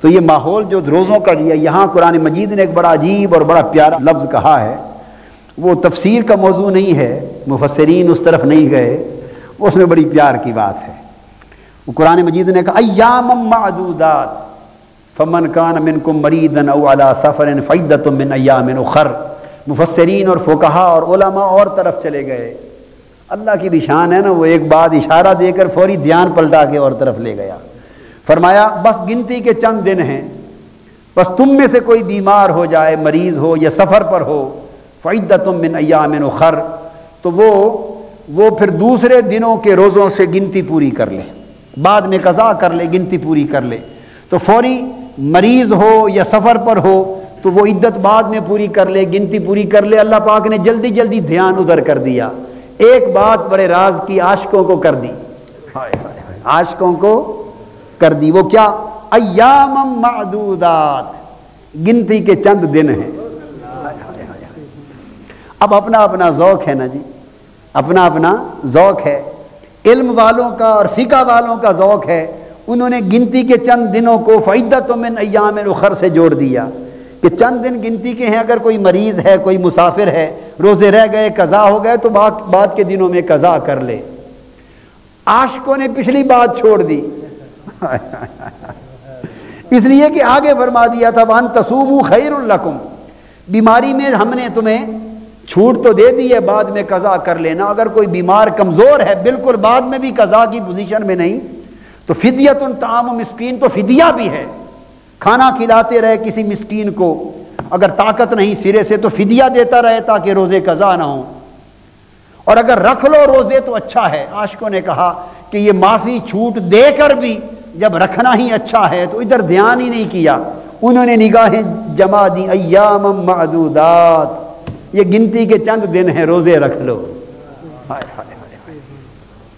تو یہ ماحول جو روزوں کا دیا، یہاں قرآن مجید نے ایک بڑا عجیب اور بڑا پیارا لفظ کہا ہے، وہ تفسیر کا موضوع نہیں ہے، مفسرین اس طرف نہیں گئے، اس میں بڑی پیار کی بات ہے۔ وہ قرآن مجید نے کہا ایام معدودات فمن کان منکم مریضا او علی سفر فعدۃ من ایام اخر۔ مفسرین اور فقہا اور علماء اور طرف چلے گئے۔ اللہ کی بھی شان ہے نا، وہ ایک بات اشارہ دے کر فوری دھیان پلٹا کے اور طرف لے گیا۔ فرمایا بس گنتی کے چند دن ہیں، بس تم میں سے کوئی بیمار ہو جائے، مریض ہو یا سفر پر ہو، فعدۃ من ایام اخر، تو وہ پھر دوسرے دنوں کے روزوں سے گنتی پوری کر لے، بعد میں قضا کر لے، گنتی پوری کر لے۔ تو فوری مریض ہو یا سفر پر ہو تو وہ عدت بعد میں پوری کر لے، گنتی پوری کر لے۔ اللہ پاک نے جلدی جلدی دھیان ادھر کر دیا۔ ایک بات بڑے راز کی عاشقوں کو کر دی، عاشقوں کو کر دی، وہ کیا؟ ایام معدودات، گنتی کے چند دن ہیں۔ اب اپنا اپنا ذوق ہے نا جی، اپنا اپنا ذوق ہے۔ علم والوں کا اور فقہ والوں کا ذوق ہے، انہوں نے گنتی کے چند دنوں کو فعدۃ من ایام اخر سے جوڑ دیا کہ چند دن گنتی کے ہیں، اگر کوئی مریض ہے، کوئی مسافر ہے، روزے رہ گئے، قضا ہو گئے تو بعد کے دنوں میں قضا کر لے۔ عاشقوں نے پچھلی بات چھوڑ دی اس لیے کہ آگے فرما دیا تھا وَأَن تَصُومُوا خَيْرٌ لَكُمْ، بیماری میں ہم نے تمہیں چھوٹ تو دے دی ہے، بعد میں قضا کر لینا۔ اگر کوئی بیمار کمزور ہے، بالکل بعد میں بھی قضا کی پوزیشن میں نہیں، تو فدیۃ طعام مسکین، تو فدیہ بھی ہے، کھانا کھلاتے رہے کسی مسکین کو، اگر طاقت نہیں سرے سے تو فدیہ دیتا رہے تاکہ روزے قضا نہ ہوں، اور اگر رکھ لو روزے تو اچھا ہے۔ عاشقوں نے کہا کہ یہ معافی چھوٹ دے کر بھی جب رکھنا ہی اچھا ہے تو ادھر دھیان ہی نہیں کیا، انہوں نے نگاہیں جما دی ایام معدودات، یہ گنتی کے چند دن ہیں، روزے رکھ لو۔ ہائے ہائے